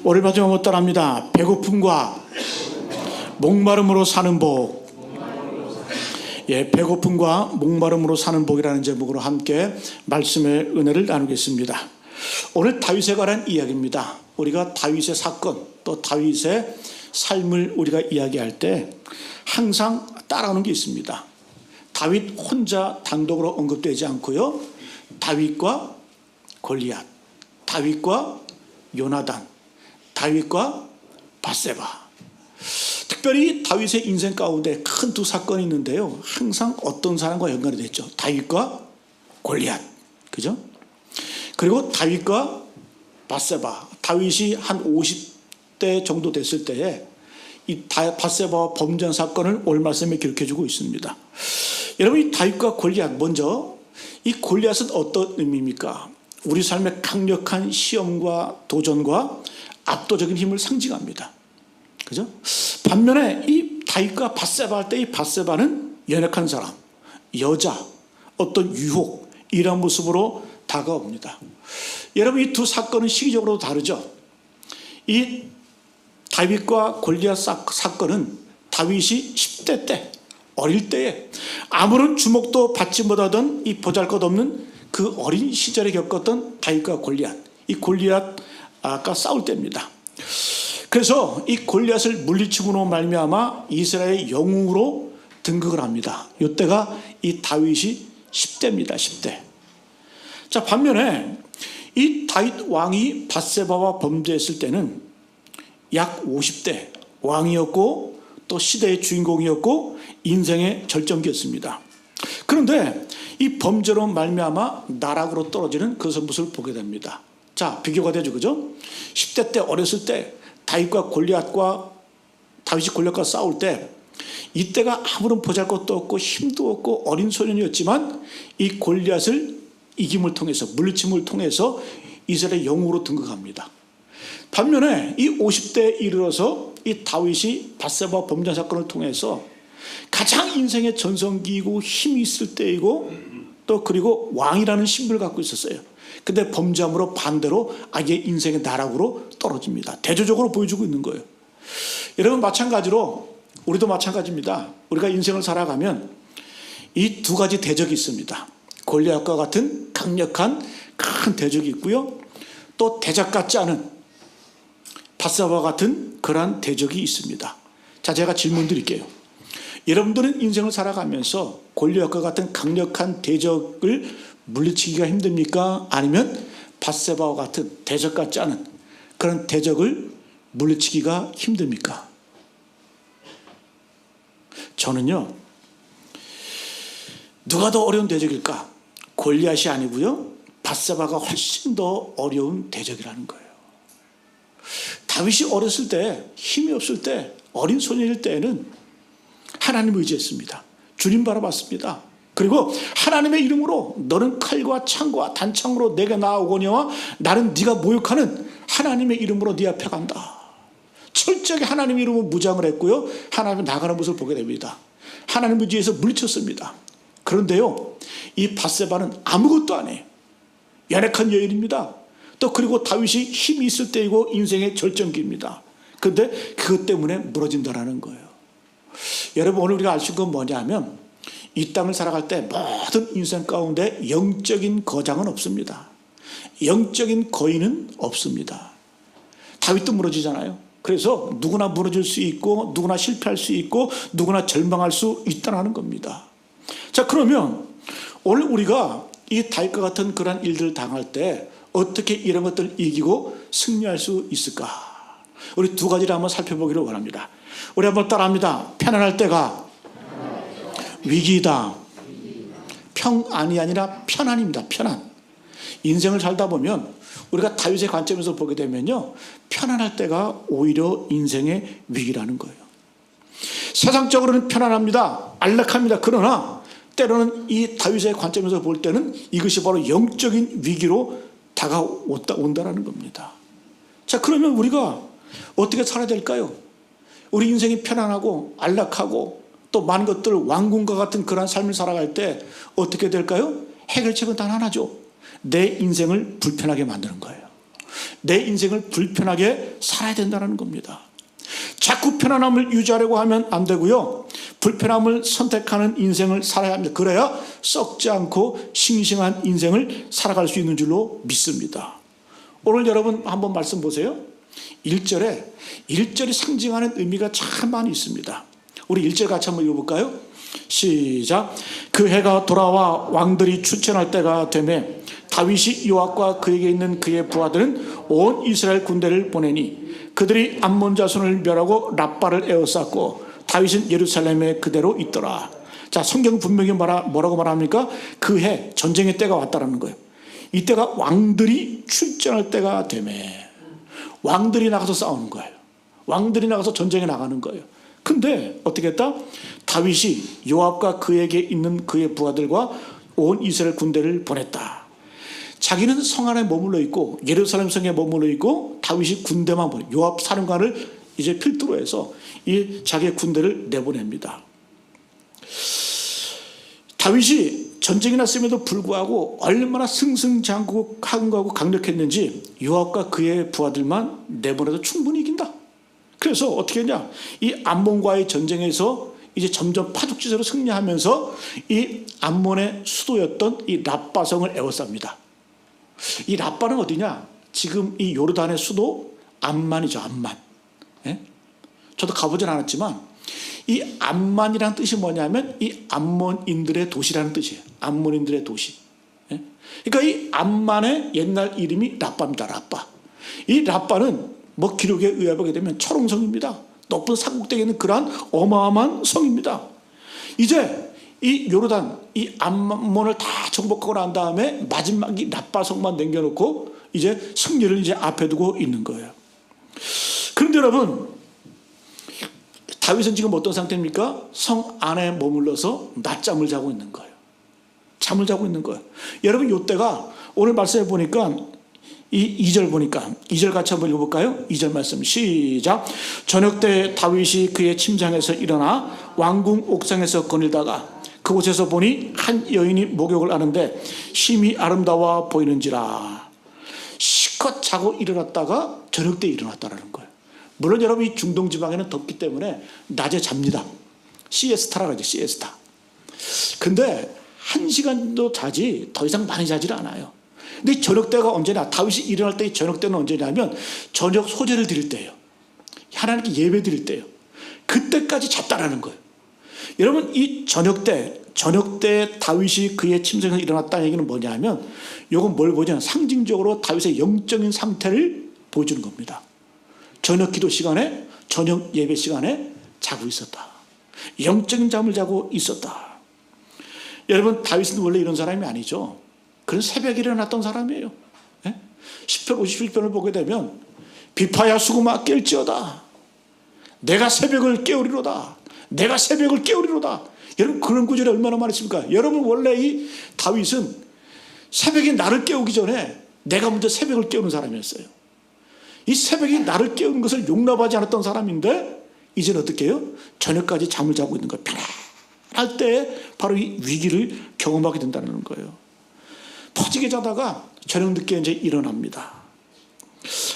오늘 마지막으로 따라합니다. 배고픔과 목마름으로 사는 복. 예, 배고픔과 목마름으로 사는 복이라는 제목으로 함께 말씀의 은혜를 나누겠습니다. 오늘 다윗에 관한 이야기입니다. 우리가 다윗의 사건, 또 다윗의 삶을 우리가 이야기할 때 항상 따라오는 게 있습니다. 다윗 혼자 단독으로 언급되지 않고요, 다윗과 골리앗, 다윗과 요나단, 다윗과 밧세바. 특별히 다윗의 인생 가운데 큰 두 사건이 있는데요, 항상 어떤 사람과 연관이 됐죠. 다윗과 골리앗, 그죠? 그리고 다윗과 밧세바. 다윗이 한 50대 정도 됐을 때에 이 밧세바와 범죄한 사건을 오늘 말씀에 기록해주고 있습니다. 여러분, 이 다윗과 골리앗, 먼저 이 골리앗은 어떤 의미입니까? 우리 삶의 강력한 시험과 도전과 압도적인 힘을 상징합니다. 그죠? 반면에 이 다윗과 밧세바 할 때 이 밧세바는 연약한 사람, 여자, 어떤 유혹, 이런 모습으로 다가옵니다. 여러분, 이 두 사건은 시기적으로 다르죠. 이 다윗과 골리앗 사건은 다윗이 10대 때, 어릴 때에 아무런 주목도 받지 못하던 이 보잘것없는 그 어린 시절에 겪었던 다윗과 골리앗, 이 골리앗과 싸울 때입니다. 그래서 이 골리앗을 물리치므로 말미암아 이스라엘의 영웅으로 등극을 합니다. 이때가 이 다윗이 10대입니다. 10대. 자, 반면에 이 다윗 왕이 밧세바와 범죄했을 때는 약 50대 왕이었고 또 시대의 주인공이었고 인생의 절정기였습니다. 그런데 이 범죄로 말미암아 나락으로 떨어지는 그 모습을 보게 됩니다. 자, 비교가 되죠, 그죠? 10대 때 어렸을 때 다윗이 골리앗과 싸울 때 이때가 아무런 보잘것도 없고 힘도 없고 어린 소년이었지만 이 골리앗을 이김을 통해서, 물리침을 통해서 이스라엘의 영웅으로 등극합니다. 반면에 이 50대에 이르러서 이 다윗이 밧세바 범죄 사건을 통해서 가장 인생의 전성기이고 힘이 있을 때이고 또 그리고 왕이라는 신분을 갖고 있었어요. 근데 범죄함으로 반대로 아예 인생의 나락으로 떨어집니다. 대조적으로 보여주고 있는 거예요. 여러분, 마찬가지로 우리도 마찬가지입니다. 우리가 인생을 살아가면 이 두 가지 대적이 있습니다. 골리앗과 같은 강력한 큰 대적이 있고요, 또 대적 같지 않은 밧세바와 같은 그러한 대적이 있습니다. 자, 제가 질문 드릴게요. 여러분들은 인생을 살아가면서 골리앗과 같은 강력한 대적을 물리치기가 힘듭니까? 아니면 밧세바와 같은 대적 같지 않은 그런 대적을 물리치기가 힘듭니까? 저는요, 누가 더 어려운 대적일까? 골리앗이 아니고요, 밧세바가 훨씬 더 어려운 대적이라는 거예요. 다윗이 어렸을 때, 힘이 없을 때, 어린 소년일 때에는 하나님을 의지했습니다. 주님 바라봤습니다. 그리고 하나님의 이름으로 너는 칼과 창과 단창으로 내게 나아오거니와 나는 네가 모욕하는 하나님의 이름으로 네 앞에 간다. 철저하게 하나님의 이름으로 무장을 했고요, 하나님이 나가는 모습을 보게 됩니다. 하나님을 의지해서 물리쳤습니다. 그런데요, 이 밧세바는 아무것도 안 해요. 연약한 여인입니다. 또 그리고 다윗이 힘이 있을 때이고 인생의 절정기입니다. 그런데 그것 때문에 무너진다라는 거예요. 여러분, 오늘 우리가 알 수 있는 건 뭐냐면 이 땅을 살아갈 때 모든 인생 가운데 영적인 거장은 없습니다. 영적인 거인은 없습니다. 다윗도 무너지잖아요. 그래서 누구나 무너질 수 있고 누구나 실패할 수 있고 누구나 절망할 수 있다는 겁니다. 자, 그러면 오늘 우리가 이 다윗과 같은 그런 일들을 당할 때 어떻게 이런 것들을 이기고 승리할 수 있을까? 우리 두 가지를 한번 살펴보기를 원합니다. 우리 한번 따라합니다. 편안할 때가 위기이다. 평안이 아니라 편안입니다. 편안. 인생을 살다 보면 우리가 다윗의 관점에서 보게 되면요, 편안할 때가 오히려 인생의 위기라는 거예요. 세상적으로는 편안합니다. 안락합니다. 그러나 때로는 이 다윗의 관점에서 볼 때는 이것이 바로 영적인 위기로 다가온다라는 겁니다. 자, 그러면 우리가 어떻게 살아야 될까요? 우리 인생이 편안하고 안락하고 또 많은 것들 왕궁과 같은 그런 삶을 살아갈 때 어떻게 될까요? 해결책은 단 하나죠. 내 인생을 불편하게 만드는 거예요. 내 인생을 불편하게 살아야 된다는 겁니다. 자꾸 편안함을 유지하려고 하면 안 되고요. 불편함을 선택하는 인생을 살아야 합니다. 그래야 썩지 않고 싱싱한 인생을 살아갈 수 있는 줄로 믿습니다. 오늘 여러분 한번 말씀 보세요. 1절이 상징하는 의미가 참 많이 있습니다. 우리 1절 같이 한번 읽어볼까요? 시작. 그 해가 돌아와 왕들이 출전할 때가 되매 다윗이 요압과 그에게 있는 그의 부하들은 온 이스라엘 군대를 보내니 그들이 암몬 자손을 멸하고 랍바를 에워쌌고 다윗은 예루살렘에 그대로 있더라. 자, 성경 분명히 뭐라고 말합니까? 그 해 전쟁의 때가 왔다라는 거예요. 이때가 왕들이 출전할 때가 되매 왕들이 나가서 싸우는 거예요. 왕들이 나가서 전쟁에 나가는 거예요. 근데 어떻게 했다? 다윗이 요압과 그에게 있는 그의 부하들과 온 이스라엘 군대를 보냈다. 자기는 성 안에 머물러 있고 예루살렘 성에 머물러 있고 다윗이 군대만 보내. 요압 사령관을 이제 필두로 해서 이 자기의 군대를 내보냅니다. 다윗이 전쟁이 났음에도 불구하고 얼마나 승승장구하고 강력했는지 요압과 그의 부하들만 내보내도 충분히 이긴다. 그래서 어떻게 했냐? 이 암몬과의 전쟁에서 이제 점점 파죽지세로 승리하면서 이 암몬의 수도였던 이 랍바성을 에워쌉니다. 이 랍바는 어디냐? 지금 이 요르단의 수도 암만이죠. 암만. 예? 저도 가보진 않았지만 이 암만이라는 뜻이 뭐냐면 이 암몬인들의 도시라는 뜻이에요. 암몬인들의 도시. 예? 그러니까 이 암만의 옛날 이름이 랍바입니다. 랍바. 이 랍바는 기록에 의하게 되면 철옹성입니다. 높은 산꼭대기에 있는 그러한 어마어마한 성입니다. 이제 이 요르단, 이 암몬을 다 정복하고 난 다음에 마지막이 랍바성만 남겨놓고 이제 승리를 이제 앞에 두고 있는 거예요. 그런데 여러분, 다윗은 지금 어떤 상태입니까? 성 안에 머물러서 낮잠을 자고 있는 거예요. 잠을 자고 있는 거예요. 여러분, 이때가 오늘 말씀해 보니까 이 2절 보니까 2절 같이 한번 읽어볼까요? 2절 말씀 시작. 저녁 때 다윗이 그의 침상에서 일어나 왕궁 옥상에서 거닐다가 그곳에서 보니 한 여인이 목욕을 하는데 심히 아름다워 보이는지라. 실컷 자고 일어났다가 저녁 때 일어났다라는 거예요. 물론 여러분 이 중동 지방에는 덥기 때문에 낮에 잡니다. 시에스타라고 하죠. 시에스타. 근데 1시간도 자지 더 이상 많이 자질 않아요. 근데 저녁 때가 언제냐? 다윗이 일어날 때 저녁 때는 언제냐면 저녁 소제를 드릴 때예요. 하나님께 예배 드릴 때예요. 그때까지 잤다라는 거예요. 여러분 이 저녁 때 다윗이 그의 침상에서 일어났다는 얘기는 뭐냐면 이건 뭘 보냐면 상징적으로 다윗의 영적인 상태를 보여주는 겁니다. 저녁 기도 시간에 저녁 예배 시간에 자고 있었다. 영적인 잠을 자고 있었다. 여러분 다윗은 원래 이런 사람이 아니죠. 그런 새벽에 일어났던 사람이에요. 10편 51편을 보게 되면 비파야 수구마 깰지어다. 내가 새벽을 깨우리로다. 내가 새벽을 깨우리로다. 여러분 그런 구절이 얼마나 많습니까? 여러분 원래 이 다윗은 새벽에 나를 깨우기 전에 내가 먼저 새벽을 깨우는 사람이었어요. 이 새벽에 나를 깨우는 것을 용납하지 않았던 사람인데 이제는 어떻게 해요? 저녁까지 잠을 자고 있는 거예요. 편안할 때 바로 이 위기를 경험하게 된다는 거예요. 퍼지게 자다가 저녁 늦게 이제 일어납니다.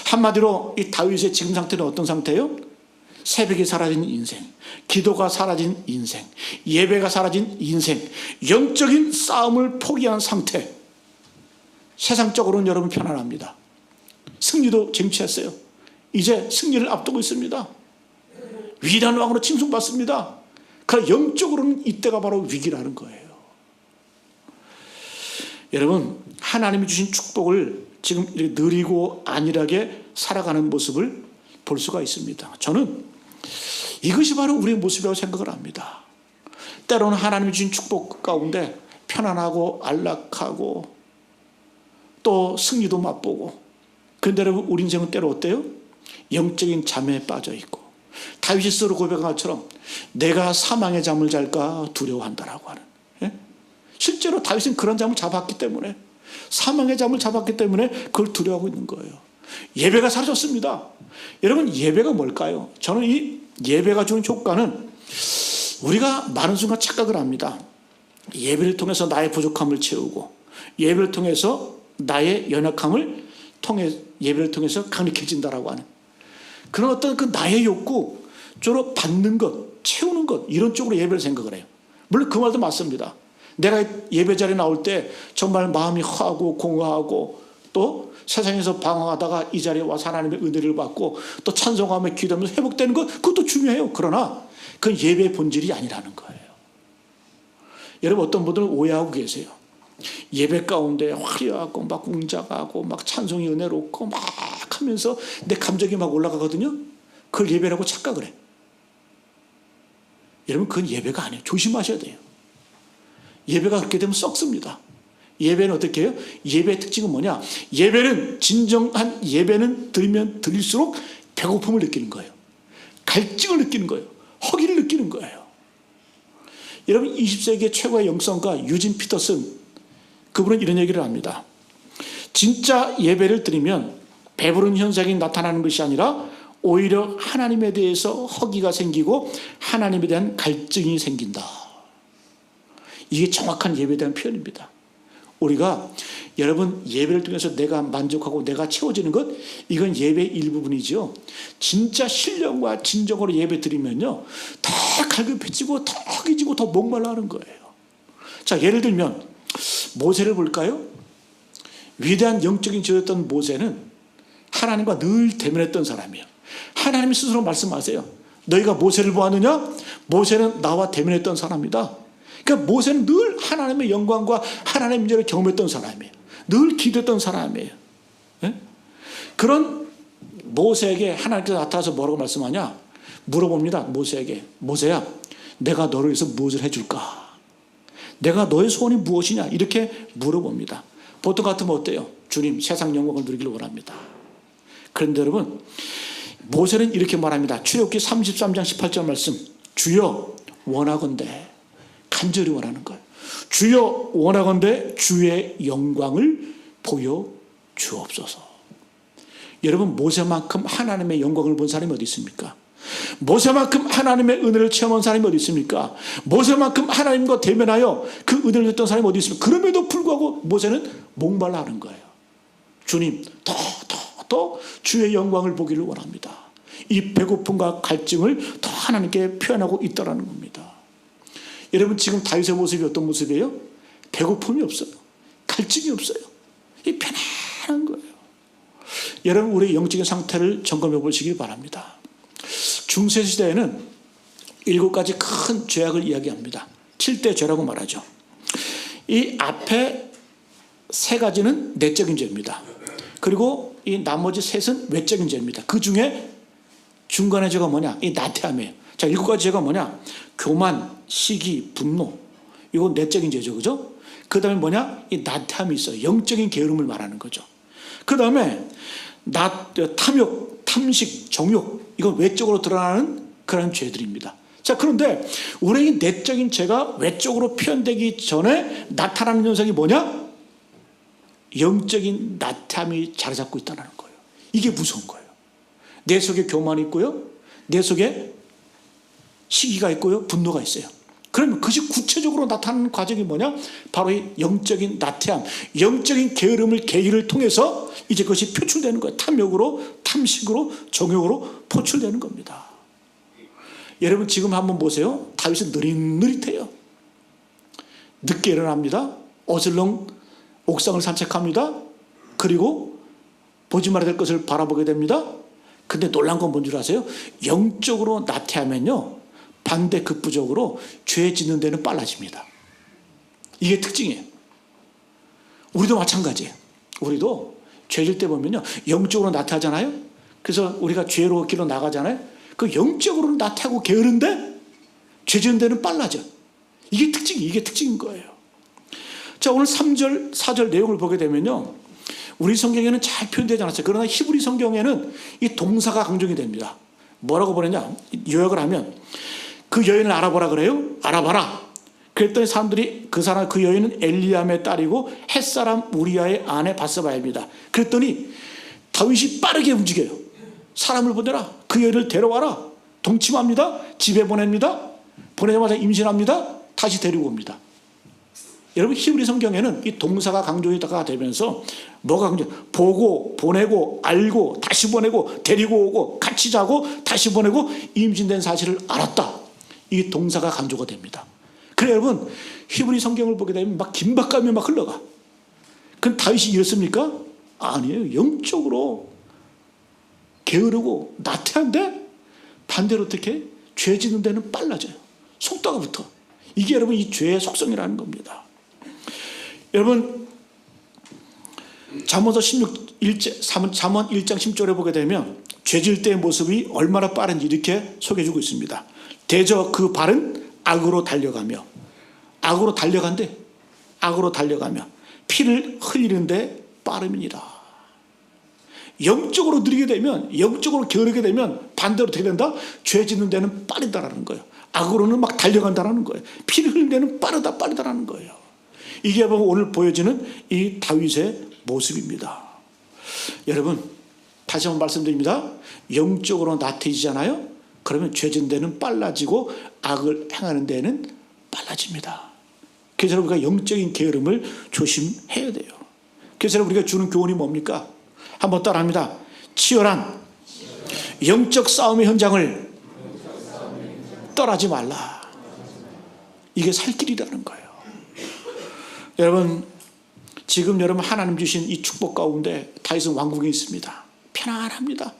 한마디로 이 다윗의 지금 상태는 어떤 상태예요? 새벽이 사라진 인생, 기도가 사라진 인생, 예배가 사라진 인생, 영적인 싸움을 포기한 상태. 세상적으로는 여러분 편안합니다. 승리도 쟁취했어요. 이제 승리를 앞두고 있습니다. 위대한 왕으로 칭송받습니다. 그러나 영적으로는 이때가 바로 위기라는 거예요. 여러분 하나님이 주신 축복을 지금 이렇게 느리고 안일하게 살아가는 모습을 볼 수가 있습니다. 저는 이것이 바로 우리의 모습이라고 생각을 합니다. 때로는 하나님이 주신 축복 가운데 편안하고 안락하고 또 승리도 맛보고, 그런데 여러분 우리 인생은 때로 어때요? 영적인 잠에 빠져 있고 다윗이 스스로 고백한 것처럼 내가 사망의 잠을 잘까 두려워한다라고 하는. 실제로 다윗은 그런 잠을 잡았기 때문에, 사망의 잠을 잡았기 때문에 그걸 두려워하고 있는 거예요. 예배가 사라졌습니다. 여러분 예배가 뭘까요? 저는 이 예배가 주는 효과는 우리가 많은 순간 착각을 합니다. 예배를 통해서 나의 부족함을 채우고 예배를 통해서 나의 연약함을 예배를 통해서 강력해진다라고 하는 그런 어떤 그 나의 욕구, 쪽으로 받는 것, 채우는 것, 이런 쪽으로 예배를 생각을 해요. 물론 그 말도 맞습니다. 내가 예배 자리에 나올 때 정말 마음이 허하고 공허하고 또 세상에서 방황하다가 이 자리에 와서 하나님의 은혜를 받고 또 찬송하며 기도하면서 회복되는 것, 그것도 중요해요. 그러나 그건 예배의 본질이 아니라는 거예요. 여러분, 어떤 분들은 오해하고 계세요. 예배 가운데 화려하고 막 웅장하고 막 찬송이 은혜롭고 막 하면서 내 감정이 막 올라가거든요. 그걸 예배라고 착각을 해. 여러분, 그건 예배가 아니에요. 조심하셔야 돼요. 예배가 그렇게 되면 썩습니다. 예배는 어떻게 해요? 예배의 특징은 뭐냐? 예배는, 진정한 예배는 드리면 드릴수록 배고픔을 느끼는 거예요. 갈증을 느끼는 거예요. 허기를 느끼는 거예요. 여러분, 20세기의 최고의 영성가 유진 피터슨, 그분은 이런 얘기를 합니다. 진짜 예배를 드리면 배부른 현상이 나타나는 것이 아니라 오히려 하나님에 대해서 허기가 생기고 하나님에 대한 갈증이 생긴다. 이게 정확한 예배에 대한 표현입니다. 우리가 여러분 예배를 통해서 내가 만족하고 내가 채워지는 것, 이건 예배의 일부분이죠. 진짜 신령과 진정으로 예배 드리면요, 더 갈급해지고 더 허기지고 더 목말라 하는 거예요. 자, 예를 들면 모세를 볼까요? 위대한 영적인 지도였던 모세는 하나님과 늘 대면했던 사람이에요. 하나님이 스스로 말씀하세요. 너희가 모세를 보았느냐? 모세는 나와 대면했던 사람이다. 그러니까 모세는 늘 하나님의 영광과 하나님의 임재를 경험했던 사람이에요. 늘 기도했던 사람이에요. 네? 그런 모세에게 하나님께서 나타나서 뭐라고 말씀하냐? 물어봅니다. 모세에게. 모세야, 내가 너를 위해서 무엇을 해줄까? 내가 너의 소원이 무엇이냐? 이렇게 물어봅니다. 보통 같으면 어때요? 주님, 세상 영광을 누리기를 원합니다. 그런데 여러분, 모세는 이렇게 말합니다. 출애굽기 33장 18절 말씀. 주여 원하건대, 간절히 원하는 거예요. 주여 원하건대 주의 영광을 보여 주옵소서. 여러분, 모세만큼 하나님의 영광을 본 사람이 어디 있습니까? 모세만큼 하나님의 은혜를 체험한 사람이 어디 있습니까? 모세만큼 하나님과 대면하여 그 은혜를 했던 사람이 어디 있습니까? 그럼에도 불구하고 모세는 목말라 하는 거예요. 주님, 더 주의 영광을 보기를 원합니다. 이 배고픔과 갈증을 더 하나님께 표현하고 있다는 겁니다. 여러분, 지금 다윗의 모습이 어떤 모습이에요? 배고픔이 없어요. 갈증이 없어요. 이 편안한 거예요. 여러분, 우리의 영적인 상태를 점검해 보시기 바랍니다. 중세시대에는 7가지 큰 죄악을 이야기합니다. 7대 죄라고 말하죠. 이 앞에 3가지는 내적인 죄입니다. 그리고 이 나머지 셋은 외적인 죄입니다. 그 중에 중간의 죄가 뭐냐? 이 나태함이에요. 자, 7가지 죄가 뭐냐? 교만, 시기, 분노. 이거 내적인 죄죠. 그죠? 그 다음에 뭐냐? 이 나태함이 있어요. 영적인 게으름을 말하는 거죠. 그 다음에 탐욕, 탐식, 정욕. 이건 외적으로 드러나는 그런 죄들입니다. 자, 그런데 우리의 내적인 죄가 외적으로 표현되기 전에 나타나는 현상이 뭐냐? 영적인 나태함이 자리 잡고 있다는 거예요. 이게 무서운 거예요. 내 속에 교만이 있고요, 내 속에 시기가 있고요, 분노가 있어요. 그러면 그것이 구체적으로 나타나는 과정이 뭐냐? 바로 이 영적인 나태함, 영적인 게으름을 계기를 통해서 이제 그것이 표출되는 거예요. 탐욕으로, 탐식으로, 정욕으로 포출되는 겁니다. 여러분, 지금 한번 보세요. 다윗은 느릿느릿해요. 늦게 일어납니다. 어슬렁 옥상을 산책합니다. 그리고 보지 말아야 될 것을 바라보게 됩니다. 근데 놀란 건 뭔 줄 아세요? 영적으로 나태하면요, 반대급부적으로 죄 짓는 데는 빨라집니다. 이게 특징이에요. 우리도 마찬가지예요. 우리도 죄 질 때 보면요, 영적으로 나태하잖아요. 그래서 우리가 죄로 길로 나가잖아요. 그 영적으로는 나태하고 게으른데 죄 짓는 데는 빨라져. 이게 특징인 거예요. 자, 오늘 3절, 4절 내용을 보게 되면요, 우리 성경에는 잘 표현되지 않았어요. 그러나 히브리 성경에는 이 동사가 강조가 됩니다. 뭐라고 보느냐? 요약을 하면 그 여인을 알아보라 그래요. 알아봐라. 그랬더니 사람들이 그 여인은 엘리암의 딸이고 햇사람 우리아의 아내 바세바입니다. 그랬더니 다윗이 빠르게 움직여요. 사람을 보내라. 그 여인을 데려와라. 동침합니다. 집에 보냅니다. 보내자마자 임신합니다. 다시 데리고 옵니다. 여러분 히브리 성경에는 이 동사가 강조가 되면서 뭐가 강조? 보고, 보내고, 알고, 다시 보내고, 데리고 오고, 같이 자고, 다시 보내고, 임신된 사실을 알았다. 이 동사가 강조가 됩니다. 그래 여러분 히브리 성경을 보게 되면 막 긴박감이 막 흘러가. 그럼 다윗이 이렇습니까? 아니에요. 영적으로 게으르고 나태한데 반대로 어떻게? 죄 짓는 데는 빨라져요. 속도가 붙어. 이게 여러분 이 죄의 속성이라는 겁니다. 여러분 잠언서 잠언 1장 10절에 보게 되면 죄질 때의 모습이 얼마나 빠른지 이렇게 소개해주고 있습니다. 대저 그 발은 악으로 달려가며, 악으로 달려간대. 악으로 달려가며 피를 흘리는데 빠름이니라. 영적으로 느리게 되면, 영적으로 게으르게 되면 반대로 어떻게 된다? 죄 짓는 데는 빠르다라는 거예요. 악으로는 막 달려간다라는 거예요. 피를 흘리는 데는 빠르다라는 거예요. 이게 오늘 보여지는 이 다윗의 모습입니다. 여러분 다시 한번 말씀드립니다. 영적으로 나태해지잖아요. 그러면 죄 짓는 데는 빨라지고 악을 행하는 데는 빨라집니다. 그래서 우리가 영적인 게으름을 조심해야 돼요. 그래서 우리가 주는 교훈이 뭡니까? 한번 따라합니다. 치열한 영적 싸움의 현장을 떠나지 말라. 이게 살 길이라는 거예요. 여러분 지금 여러분 하나님 주신 이 축복 가운데 다윗은 왕궁에 있습니다. 편안합니다.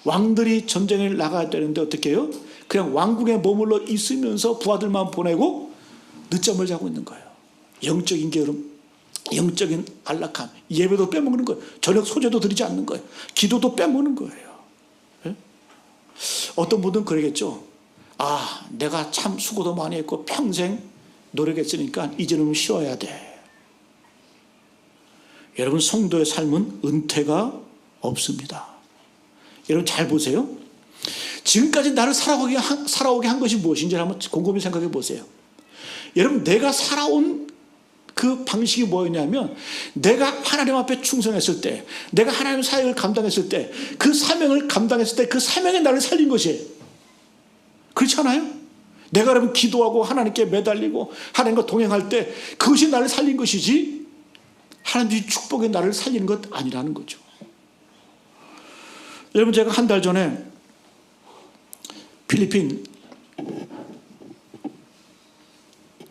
왕들이 전쟁에 나가야 되는데 어떻게 해요? 그냥 왕궁에 머물러 있으면서 부하들만 보내고 늦잠을 자고 있는 거예요. 영적인 게으름, 영적인 안락함, 예배도 빼먹는 거예요. 저녁 소재도 드리지 않는 거예요. 기도도 빼먹는 거예요. 네? 어떤 분들은 그러겠죠. 아, 내가 참 수고도 많이 했고 평생 노력했으니까 이제는 쉬어야 돼. 여러분 성도의 삶은 은퇴가 없습니다. 여러분 잘 보세요. 지금까지 나를 살아오게 한 것이 무엇인지 한번 곰곰이 생각해 보세요. 여러분 내가 살아온 그 방식이 뭐였냐면 내가 하나님 앞에 충성했을 때, 내가 하나님 사역을 감당했을 때, 그 사명을 감당했을 때 그 사명에 나를 살린 것이에요. 그렇지 않아요? 내가 여러분 기도하고 하나님께 매달리고 하나님과 동행할 때 그것이 나를 살린 것이지 하나님의 축복에 나를 살리는 것 아니라는 거죠. 여러분 제가 한 달 전에 필리핀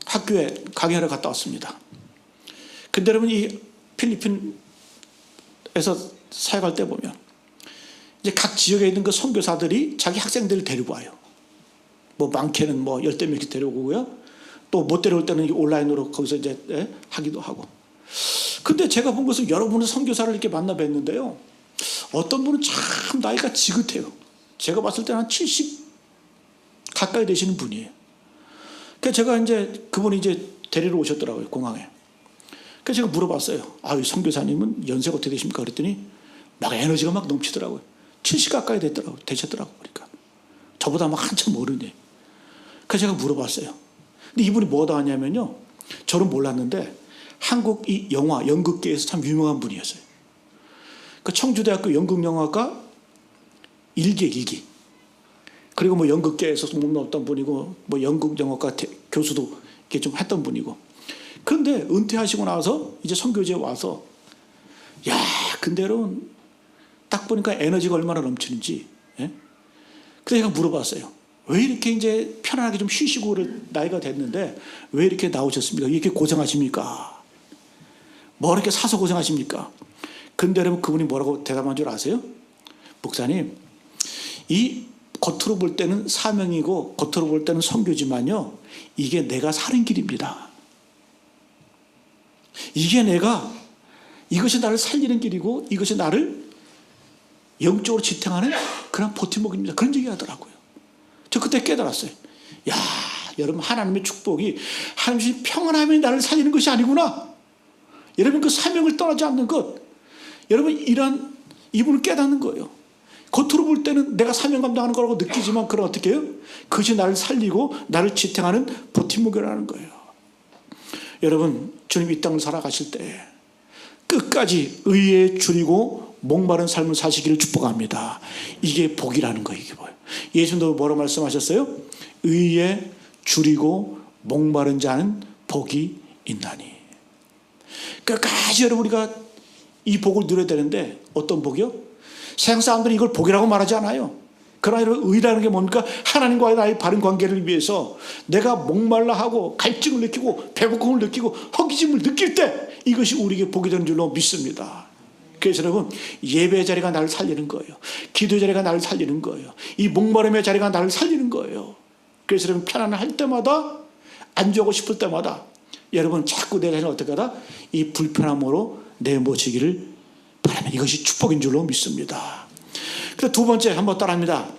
학교에 강의하러 갔다 왔습니다. 근데 여러분 이 필리핀에서 사역할 때 보면 이제 각 지역에 있는 그 선교사들이 자기 학생들을 데리고 와요. 뭐 많게는 뭐 10대 명씩 데려오고요. 또 못 데려올 때는 온라인으로 거기서 이제 하기도 하고. 근데 제가 본 것은 여러분의 선교사를 이렇게 만나 뵀는데요. 어떤 분은 참 나이가 지긋해요. 제가 봤을 때는 한 70 가까이 되시는 분이에요. 그래서 제가 이제 그분이 이제 데리러 오셨더라고요, 공항에. 그래서 제가 물어봤어요. 아, 이 선교사님은 연세가 어떻게 되십니까? 그랬더니 막 에너지가 막 넘치더라고요. 70 가까이 되셨더라고요. 그러니까 저보다 막 한참 어른이에요. 그래서 제가 물어봤어요. 근데 이분이 뭐다 하냐면요, 저는 몰랐는데 한국 이 영화 연극계에서 참 유명한 분이었어요. 그 청주대학교 연극영화과 1기 그리고 뭐 연극계에서 소문났던 분이고 뭐 연극영화과 교수도 이렇게 좀 했던 분이고. 그런데 은퇴하시고 나서 이제 선교지에 와서 야, 근데 여러분 딱 보니까 에너지가 얼마나 넘치는지. 예? 그래서 제가 물어봤어요. 왜 이렇게 이제 편안하게 좀 쉬시고 나이가 됐는데 왜 이렇게 나오셨습니까? 왜 이렇게 고생하십니까? 뭐 이렇게 사서 고생하십니까? 근데 여러분 그분이 뭐라고 대답한 줄 아세요? 목사님, 이 겉으로 볼 때는 사명이고 겉으로 볼 때는 선교지만요, 이게 내가 사는 길입니다. 이것이 나를 살리는 길이고 이것이 나를 영적으로 지탱하는 그런 버팀목입니다. 그런 얘기 하더라고요. 저 그때 깨달았어요. 야, 여러분 하나님의 축복이 하나님의 평안함이 나를 살리는 것이 아니구나. 여러분 그 사명을 떠나지 않는 것, 여러분 이분을 깨닫는 거예요. 겉으로 볼 때는 내가 사명 감당하는 거라고 느끼지만 그럼 어떻게 해요? 그것이 나를 살리고 나를 지탱하는 버팀목이라는 거예요. 여러분 주님 이 땅을 살아가실 때 끝까지 의에 줄이고 목마른 삶을 사시기를 축복합니다. 이게 복이라는 거예요. 이게 뭐예요? 예수님도 뭐라고 말씀하셨어요? 의에 줄이고 목마른 자는 복이 있나니. 끝까지 여러분 우리가 이 복을 누려야 되는데 어떤 복이요? 세상 사람들이 이걸 복이라고 말하지 않아요. 그러나 여러분 의라는 게 뭡니까? 하나님과의 나의 바른 관계를 위해서 내가 목말라 하고 갈증을 느끼고 배고픔을 느끼고 허기짐을 느낄 때 이것이 우리에게 복이 되는 줄로 믿습니다. 그래서 여러분 예배의 자리가 나를 살리는 거예요. 기도의 자리가 나를 살리는 거예요. 이 목마름의 자리가 나를 살리는 거예요. 그래서 여러분 편안할 때마다 안주하고 싶을 때마다 여러분 자꾸 내 자신을 어떻게 하다? 이 불편함으로 내모시기를 바라면 이것이 축복인 줄로 믿습니다. 그래서 두 번째 한번 따라합니다.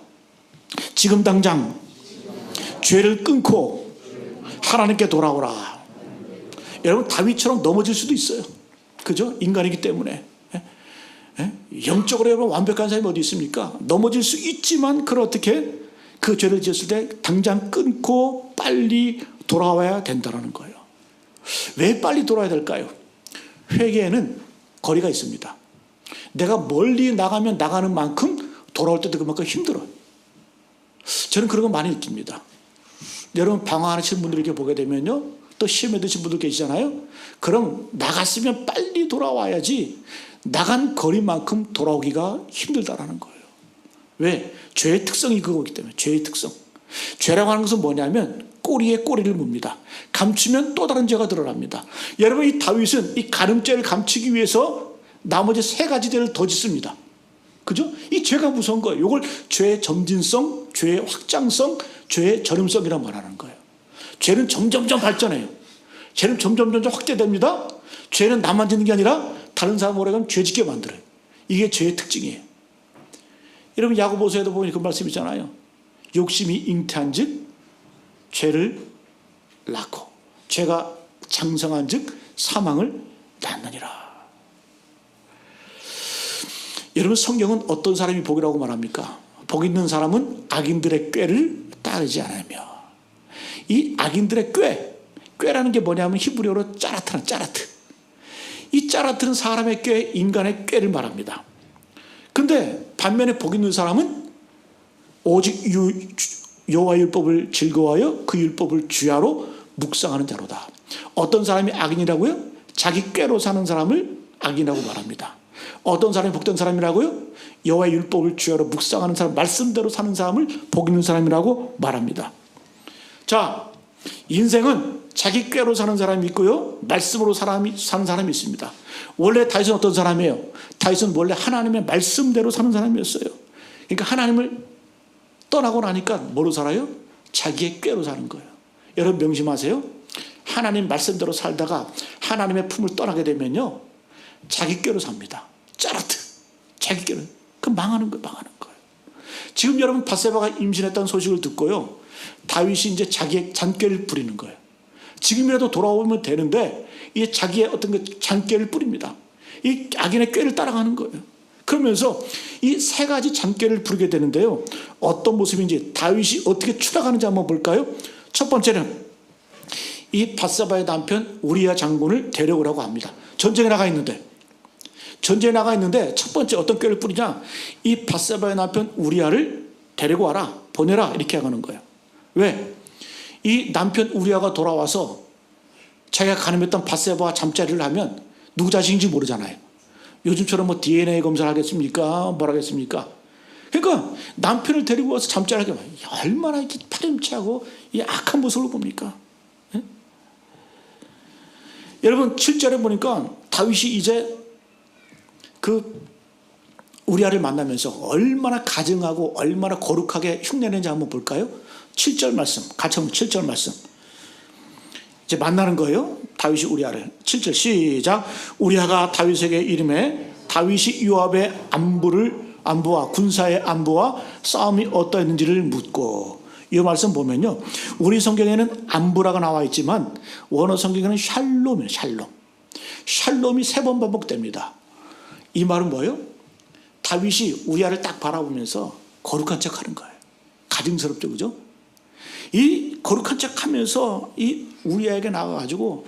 지금 당장 죄를 끊고 하나님께 돌아오라. 여러분 다윗처럼 넘어질 수도 있어요. 그죠? 인간이기 때문에. 영적으로 여러분 완벽한 사람이 어디 있습니까? 넘어질 수 있지만 그걸 어떻게 그 죄를 지었을 때 당장 끊고 빨리 돌아와야 된다는 거예요. 왜 빨리 돌아야 될까요? 회개에는 거리가 있습니다. 내가 멀리 나가면 나가는 만큼 돌아올 때도 그만큼 힘들어요. 저는 그런 거 많이 느낍니다. 여러분 방황하시는 분들 이렇게 보게 되면요, 또 시험에 드신 분들 계시잖아요. 그럼 나갔으면 빨리 돌아와야지 나간 거리만큼 돌아오기가 힘들다라는 거예요. 왜? 죄의 특성이 그거기 때문에. 죄의 특성. 죄라고 하는 것은 뭐냐면 꼬리에 꼬리를 묻니다. 감추면 또 다른 죄가 드러납니다. 여러분 이 다윗은 이 가늠죄를 감추기 위해서 나머지 세 가지 죄를 더 짓습니다. 그죠? 이 죄가 무서운 거예요. 이걸 죄의 점진성, 죄의 확장성, 죄의 전음성이라고 말하는 거예요. 죄는 점점점 발전해요. 죄는 점점점 확대됩니다. 죄는 나만 짓는 게 아니라 다른 사람 오래가면 죄 짓게 만들어요. 이게 죄의 특징이에요. 여러분 야고보서에도 보면 그 말씀 있잖아요. 욕심이 잉태한 즉 죄를 낳고 죄가 장성한 즉 사망을 낳느니라. 여러분 성경은 어떤 사람이 복이라고 말합니까? 복 있는 사람은 악인들의 꾀를 따르지 않으며. 이 악인들의 꾀라는 게 뭐냐면 히브리어로 짜라트는 짜라트. 이 짜라트는 사람의 꾀, 인간의 꾀를 말합니다. 근데 반면에 복 있는 사람은 오직 여호와 율법을 즐거워하여 그 율법을 주야로 묵상하는 자로다. 어떤 사람이 악인이라고요? 자기 꾀로 사는 사람을 악인이라고 말합니다. 어떤 사람이 복된 사람이라고요? 여호와의 율법을 주야로 묵상하는 사람, 말씀대로 사는 사람을 복 있는 사람이라고 말합니다. 자, 인생은 자기 꾀로 사는 사람이 있고요, 말씀으로 사는 사람이 있습니다. 원래 다윗은 어떤 사람이에요? 다윗은 원래 하나님의 말씀대로 사는 사람이었어요. 그러니까 하나님을 떠나고 나니까 뭐로 살아요? 자기의 꾀로 사는 거예요. 여러분 명심하세요. 하나님 말씀대로 살다가 하나님의 품을 떠나게 되면요, 자기 꾀로 삽니다. 짜라트. 자기 꾀로. 그럼 망하는 거예요. 지금 여러분 밧세바가 임신했다는 소식을 듣고요, 다윗이 이제 자기의 잔꾀를 부리는 거예요. 지금이라도 돌아오면 되는데 이 자기의 어떤 그 잔꾀를 뿌립니다. 이 악인의 꾀를 따라가는 거예요. 그러면서 이 세 가지 잔꾀를 부리게 되는데요, 어떤 모습인지 다윗이 어떻게 추락하는지 한번 볼까요? 첫 번째는 이 밧세바의 남편 우리야 장군을 데려오라고 합니다. 전쟁에 나가 있는데 첫 번째 어떤 꾀를 뿌리냐? 이 밧세바의 남편 우리야를 데리고 와라, 보내라, 이렇게 하는 거예요. 왜? 이 남편 우리야가 돌아와서 자기가 가늠했던 밧세바와 잠자리를 하면 누구 자식인지 모르잖아요. 요즘처럼 뭐 DNA 검사를 하겠습니까? 뭘 하겠습니까? 그러니까 남편을 데리고 와서 잠자리를 하게 얼마나 이렇게 파렴치하고 이 악한 모습을 봅니까? 예? 여러분 7절에 보니까 다윗이 이제 그 우리아를 만나면서 얼마나 가증하고 얼마나 거룩하게 흉내내는지 한번 볼까요? 7절 말씀, 같이 한번 7절 말씀. 이제 만나는 거예요. 다윗이 우리아를. 7절 시작. 우리아가 다윗에게 이름해 다윗이 요압의 안부와 군사의 안부와 싸움이 어떠했는지를 묻고. 이 말씀 보면요, 우리 성경에는 안부라가 나와 있지만 원어 성경에는 샬롬이에요. 샬롬이 3번 반복됩니다. 이 말은 뭐예요? 다윗이 우리아를 딱 바라보면서 거룩한 척 하는 거예요. 가증스럽죠, 그죠? 이 거룩한 척 하면서 이 우리아에게 나가가지고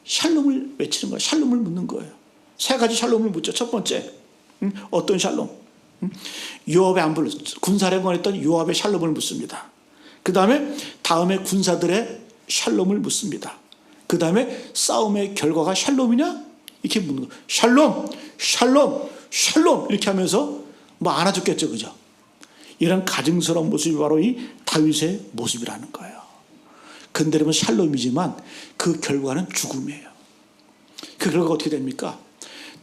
샬롬을 외치는 거예요. 샬롬을 묻는 거예요. 3가지 샬롬을 묻죠. 첫 번째, 어떤 샬롬? 요압의 안부를, 군사령관 했던 요압의 샬롬을 묻습니다. 그 다음에 군사들의 샬롬을 묻습니다. 그 다음에 싸움의 결과가 샬롬이냐 이렇게 묻는 거. 샬롬, 샬롬, 샬롬 이렇게 하면서 뭐 안아줬겠죠, 그죠? 이런 가증스러운 모습이 바로 이 다윗의 모습이라는 거예요. 근데 여러분 샬롬이지만 그 결과는 죽음이에요. 그 결과가 어떻게 됩니까?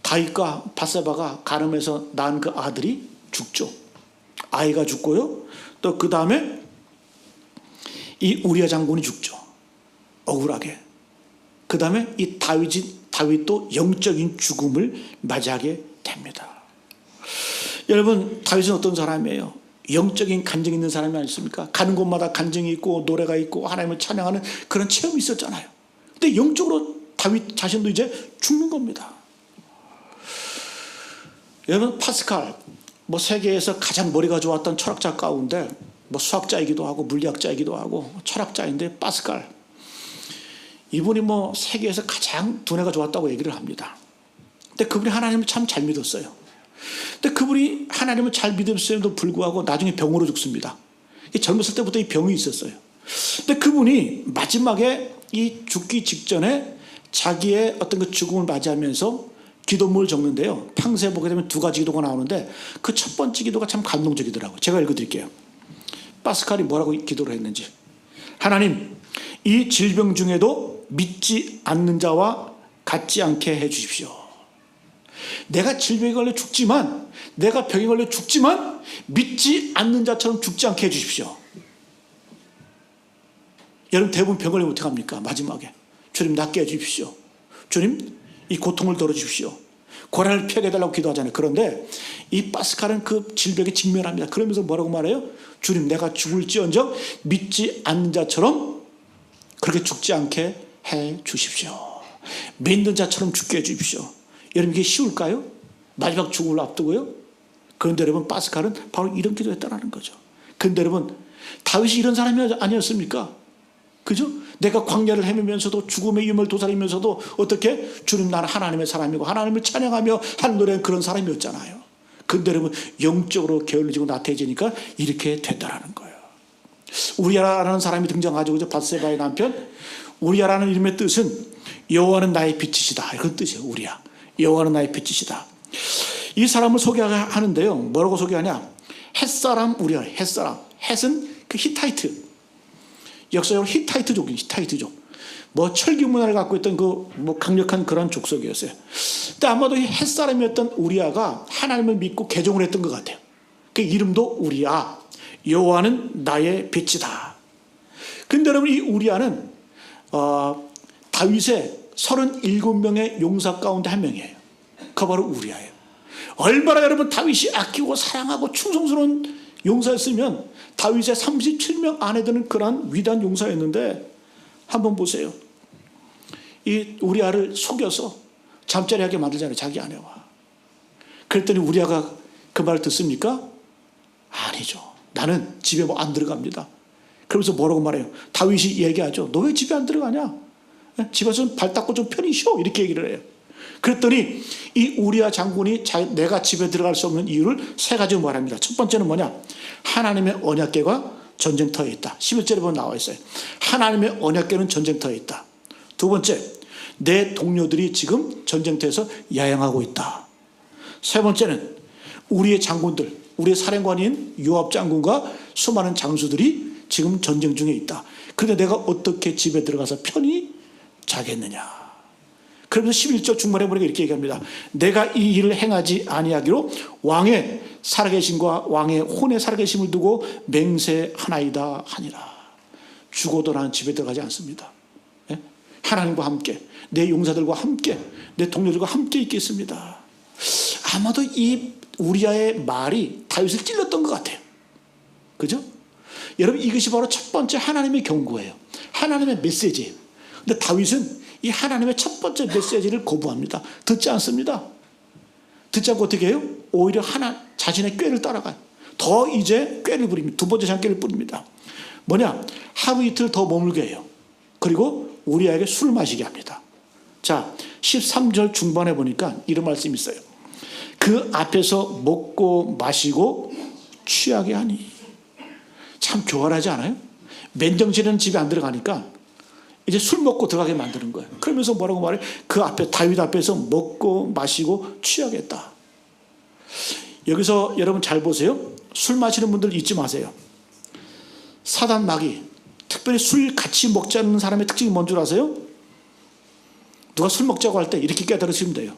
다윗과 바세바가 간음해서 낳은 그 아들이 죽죠. 아이가 죽고요. 또 그 다음에 이 우리아 장군이 죽죠. 억울하게. 그 다음에 이 다윗도 영적인 죽음을 맞이하게 됩니다. 여러분 다윗은 어떤 사람이에요? 영적인 간증이 있는 사람이 아니십니까? 가는 곳마다 간증이 있고 노래가 있고 하나님을 찬양하는 그런 체험이 있었잖아요. 근데 영적으로 다윗 자신도 이제 죽는 겁니다. 여러분 파스칼 뭐 세계에서 가장 머리가 좋았던 철학자 가운데 뭐 수학자이기도 하고 물리학자이기도 하고 철학자인데 파스칼 이분이 뭐 세계에서 가장 두뇌가 좋았다고 얘기를 합니다. 근데 그분이 하나님을 참 잘 믿었어요. 근데 그분이 하나님을 잘 믿었음에도 불구하고 나중에 병으로 죽습니다. 젊었을 때부터 이 병이 있었어요. 근데 그분이 마지막에 이 죽기 직전에 자기의 어떤 그 죽음을 맞이하면서 기도문을 적는데요. 평소에 보게 되면 두 가지 기도가 나오는데 그 첫 번째 기도가 참 감동적이더라고요. 제가 읽어드릴게요. 파스칼이 뭐라고 기도를 했는지. 하나님, 이 질병 중에도 믿지 않는 자와 같지 않게 해주십시오. 내가 질병에 걸려 죽지만, 내가 병에 걸려 죽지만 믿지 않는 자처럼 죽지 않게 해주십시오. 여러분 대부분 병 걸리면 어떻게 합니까? 마지막에 주님 낫게 해주십시오. 주님 이 고통을 덜어주십시오. 고난을 피하게 해달라고 기도하잖아요. 그런데 이 파스칼은 그 질병에 직면합니다. 그러면서 뭐라고 말해요? 주님 내가 죽을지언정 믿지 않는 자처럼 그렇게 죽지 않게 해 주십시오. 믿는 자처럼 죽게 해 주십시오. 여러분 이게 쉬울까요? 마지막 죽음을 앞두고요. 그런데 여러분 파스칼은 바로 이런 기도했다는 거죠. 그런데 여러분 다윗이 이런 사람이 아니었습니까? 그죠? 내가 광야를 헤매면서도 죽음의 위험을 도사리면서도 어떻게? 주님 나는 하나님의 사람이고 하나님을 찬양하며 하는 노래는 그런 사람이었잖아요. 그런데 여러분 영적으로 게을러지고 나태해지니까 이렇게 됐다라는 거예요. 우리아라는 사람이 등장하죠. 바세바의 남편. 우리아라는 이름의 뜻은 여호와는 나의 빛이시다. 이런 뜻이에요. 우리아. 여호와는 나의 빛이시다. 이 사람을 소개하는데요. 뭐라고 소개하냐? 햇사람 우리아. 햇사람. 햇은 그 히타이트. 역사적으로 히타이트족이에요. 히타이트족. 뭐 철기 문화를 갖고 있던 그 뭐 강력한 그런 족속이었어요. 근데 아마도 이 햇사람이었던 우리아가 하나님을 믿고 개종을 했던 것 같아요. 그 이름도 우리아. 여호와는 나의 빛이다. 근데 여러분 이 우리아는 다윗의 37명의 용사 가운데 한 명이에요. 그가 바로 우리아예요. 얼마나 여러분 다윗이 아끼고 사랑하고 충성스러운 용사였으면 다윗의 37명 안에 드는 그런 위대한 용사였는데 한번 보세요. 이 우리아를 속여서 잠자리하게 만들잖아요. 자기 아내와. 그랬더니 우리아가 그 말을 듣습니까? 아니죠. 나는 집에 뭐 안 들어갑니다. 그러면서 뭐라고 말해요? 다윗이 얘기하죠. 너 왜 집에 안 들어가냐? 집에서 발 닦고 좀 편히 쉬어. 이렇게 얘기를 해요. 그랬더니 이 우리아 장군이 내가 집에 들어갈 수 없는 이유를 세 가지로 말합니다. 첫 번째는 뭐냐? 하나님의 언약궤가 전쟁터에 있다. 11절에 보면 나와 있어요. 하나님의 언약궤는 전쟁터에 있다. 두 번째, 내 동료들이 지금 전쟁터에서 야영하고 있다. 세 번째는 우리의 장군들, 우리의 사령관인 요압 장군과 수많은 장수들이 지금 전쟁 중에 있다. 그런데 내가 어떻게 집에 들어가서 편히 자겠느냐? 그러면서 11절 중반에 보니까 이렇게 얘기합니다. 내가 이 일을 행하지 아니하기로 왕의 살아계심과 왕의 혼의 살아계심을 두고 맹세하나이다 하니라. 죽어도 나는 집에 들어가지 않습니다. 하나님과 함께, 내 용사들과 함께, 내 동료들과 함께 있겠습니다. 아마도 이 우리아의 말이 다윗을 찔렀던 것 같아요. 그죠? 여러분 이것이 바로 첫 번째 하나님의 경고예요. 하나님의 메시지예요. 근데 다윗은 이 하나님의 첫 번째 메시지를 거부합니다. 듣지 않습니다. 듣지 않고 어떻게 해요? 오히려 자신의 꾀를 따라가요. 더 이제 꾀를 부립니다. 두 번째 장꾀를 부립니다. 뭐냐? 하루 이틀 더 머물게 해요. 그리고 우리에게 술을 마시게 합니다. 자, 13절 중반에 보니까 이런 말씀이 있어요. 그 앞에서 먹고 마시고 취하게 하니. 참 교활하지 않아요? 맨정신에는 집에 안 들어가니까 이제 술 먹고 들어가게 만드는 거예요. 그러면서 뭐라고 말해? 그 앞에 다윗 앞에서 먹고 마시고 취하겠다. 여기서 여러분 잘 보세요. 술 마시는 분들 잊지 마세요. 사단 마귀, 특별히 술 같이 먹지 않는 사람의 특징이 뭔 줄 아세요? 누가 술 먹자고 할 때 이렇게 깨달으시면 돼요.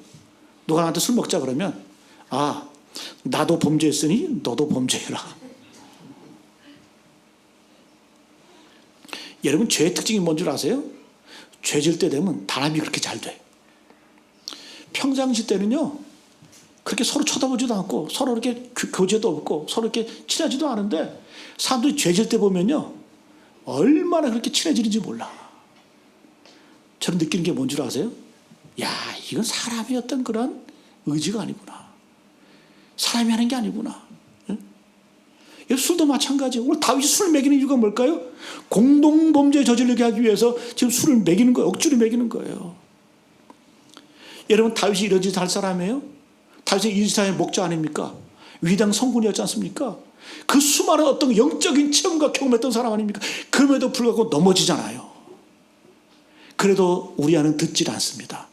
누가 나한테 술 먹자 그러면 아, 나도 범죄했으니 너도 범죄해라. 여러분 죄의 특징이 뭔 줄 아세요? 죄질 때 되면 단합이 그렇게 잘 돼. 평상시 때는요 그렇게 서로 쳐다보지도 않고 서로 이렇게 교제도 없고 서로 이렇게 친하지도 않은데 사람들이 죄질 때 보면요 얼마나 그렇게 친해지는지 몰라. 저는 느끼는 게 뭔 줄 아세요? 야, 이건 사람의 어떤 그런 의지가 아니구나. 사람이 하는 게 아니구나. 응? 술도 마찬가지예요. 오늘 다윗이 술 먹이는 이유가 뭘까요? 공동범죄 저지르게 하기 위해서 지금 술을 먹이는 거예요. 억지로 먹이는 거예요. 여러분 다윗이 이런 짓 할 사람이에요? 다윗이 이스라엘 목자 아닙니까? 위대한 성군이었지 않습니까? 그 수많은 어떤 영적인 체험과 경험했던 사람 아닙니까? 그럼에도 불구하고 넘어지잖아요. 그래도 우리아는 듣질 않습니다.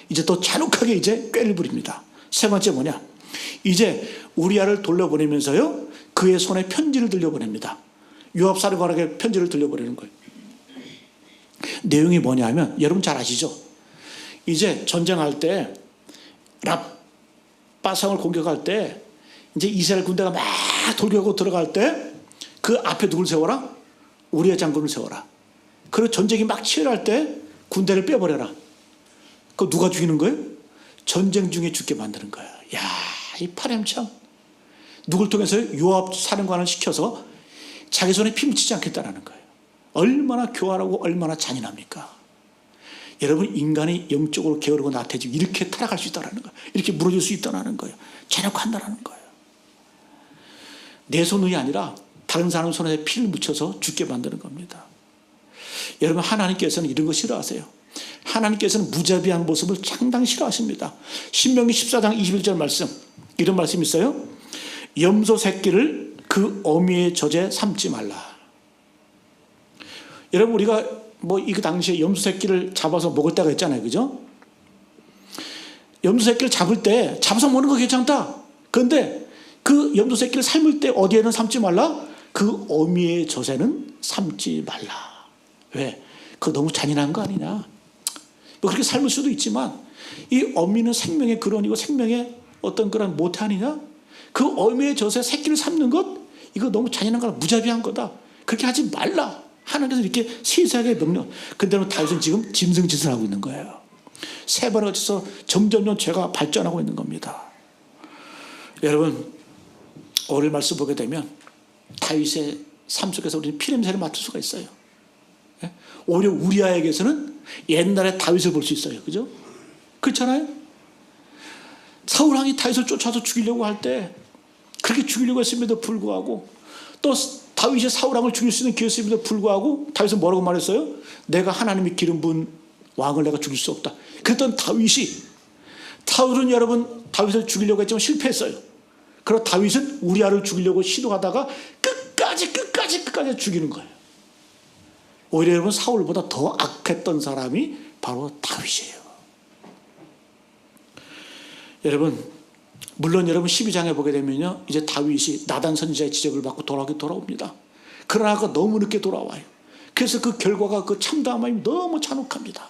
이제 또 잔혹하게 이제 꾀를 부립니다. 세 번째 뭐냐? 이제 우리아를 돌려보내면서요 그의 손에 편지를 들려보냅니다. 요압 사령관에게 편지를 들려보내는 거예요. 내용이 뭐냐면 여러분 잘 아시죠? 이제 전쟁할 때 랍바성을 공격할 때 이제 이스라엘 군대가 막 돌격하고 들어갈 때 그 앞에 누굴 세워라? 우리아 장군을 세워라. 그리고 전쟁이 막 치열할 때 군대를 빼버려라. 그거 누가 죽이는 거예요? 전쟁 중에 죽게 만드는 거예요. 야, 이 파렴참. 누굴 통해서 요압 사령관을 시켜서 자기 손에 피 묻히지 않겠다라는 거예요. 얼마나 교활하고 얼마나 잔인합니까? 여러분 인간이 영적으로 게으르고 나태해지고 이렇게 타락할 수 있다는 거예요. 이렇게 무너질 수 있다는 거예요. 잔혹한다는 거예요. 내 손이 아니라 다른 사람 손에 피를 묻혀서 죽게 만드는 겁니다. 여러분 하나님께서는 이런 거 싫어하세요. 하나님께서는 무자비한 모습을 상당히 싫어하십니다. 신명기 14장 21절 말씀 이런 말씀이 있어요. 염소 새끼를 그 어미의 젖에 삼지 말라. 여러분 우리가 뭐 이 당시에 염소 새끼를 잡아서 먹을 때가 있잖아요. 그죠? 염소 새끼를 잡을 때 잡아서 먹는 거 괜찮다. 그런데 그 염소 새끼를 삶을 때 어디에는 삼지 말라? 그 어미의 젖에는 삼지 말라. 왜? 그거 너무 잔인한 거 아니냐? 뭐 그렇게 삶을 수도 있지만 이 어미는 생명의 근원이고 생명의 어떤 그런 모태 아니냐? 그 어미의 젖에 새끼를 삼는 것 이거 너무 잔인한 거라 무자비한 거다. 그렇게 하지 말라. 하나님께서 이렇게 세세하게 명령. 근데는 다윗은 지금 짐승짓을 하고 있는 거예요. 세 번에 걸쳐서 점점점 죄가 발전하고 있는 겁니다. 여러분 오늘 말씀 보게 되면 다윗의 삶 속에서 우리는 피냄새를 맡을 수가 있어요. 오히려 우리아에게서는 옛날에 다윗을 볼 수 있어요. 그죠? 그렇잖아요? 사울 왕이 다윗을 쫓아서 죽이려고 할 때 그렇게 죽이려고 했음에도 불구하고 또 다윗이 사울 왕을 죽일 수 있는 기회였음에도 불구하고 다윗은 뭐라고 말했어요? 내가 하나님이 기름 부은 왕을 내가 죽일 수 없다. 그랬던 다윗이 사울은 여러분 다윗을 죽이려고 했지만 실패했어요. 그리고 다윗은 우리아를 죽이려고 시도하다가 끝까지 죽이는 거예요. 오히려 여러분 사울보다 더 악했던 사람이 바로 다윗이에요. 여러분 물론 여러분 12장에 보게 되면요 이제 다윗이 나단 선지자의 지적을 받고 돌아옵니다. 그러나 그 너무 늦게 돌아와요. 그래서 그 결과가 그 참담함이 너무 잔혹합니다.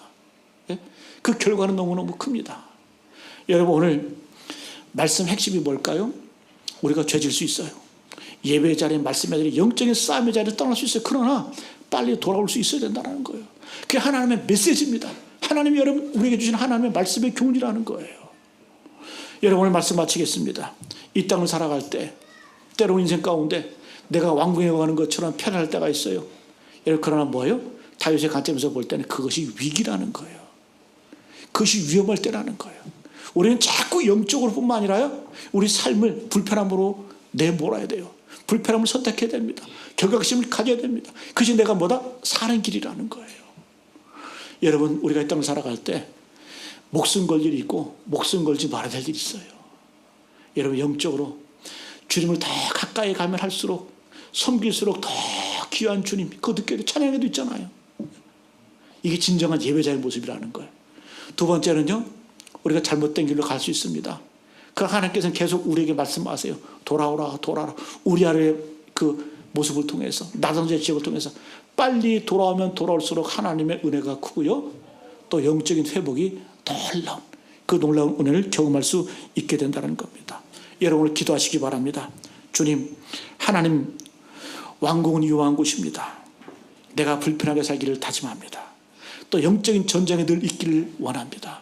그 결과는 너무너무 큽니다. 여러분 오늘 말씀 핵심이 뭘까요? 우리가 죄질 수 있어요. 예배의 자리에 말씀의 자리에 영적인 싸움의 자리를 떠날 수 있어요. 그러나 빨리 돌아올 수 있어야 된다는 거예요. 그게 하나님의 메시지입니다. 하나님이 여러분 우리에게 주신 하나님의 말씀의 교훈이라는 거예요. 여러분 오늘 말씀 마치겠습니다. 이 땅을 살아갈 때 때로 인생 가운데 내가 왕궁에 가는 것처럼 편할 때가 있어요. 여러분 그러나 뭐예요? 다윗의 관점에서 볼 때는 그것이 위기라는 거예요. 그것이 위험할 때라는 거예요. 우리는 자꾸 영적으로 뿐만 아니라 우리 삶을 불편함으로 내몰아야 돼요. 불편함을 선택해야 됩니다. 경각심을 가져야 됩니다. 그것이 내가 뭐다? 사는 길이라는 거예요. 여러분 우리가 이 땅을 살아갈 때 목숨 걸 일이 있고 목숨 걸지 말아야 될 일이 있어요. 여러분 영적으로 주님을 더 가까이 가면 할수록 섬길수록 더 귀한 주님 그거 늦게 찬양에도 있잖아요. 이게 진정한 예배자의 모습이라는 거예요. 두 번째는요, 우리가 잘못된 길로 갈 수 있습니다. 그 하나님께서는 계속 우리에게 말씀하세요. 돌아오라, 돌아오라. 우리아의 그 모습을 통해서, 나단의 지역을 통해서 빨리 돌아오면 돌아올수록 하나님의 은혜가 크고요, 또 영적인 회복이 놀라운, 그 놀라운 은혜를 경험할 수 있게 된다는 겁니다. 여러분을 기도하시기 바랍니다. 주님, 하나님 왕궁은 위험한 곳입니다. 내가 불편하게 살기를 다짐합니다. 또 영적인 전쟁에 늘 있기를 원합니다.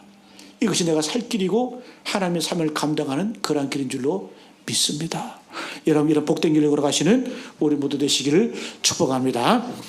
이것이 내가 살 길이고 하나님의 삶을 감당하는 그러한 길인 줄로 믿습니다. 여러분, 이런 복된 길로 걸어가시는 우리 모두 되시기를 축복합니다.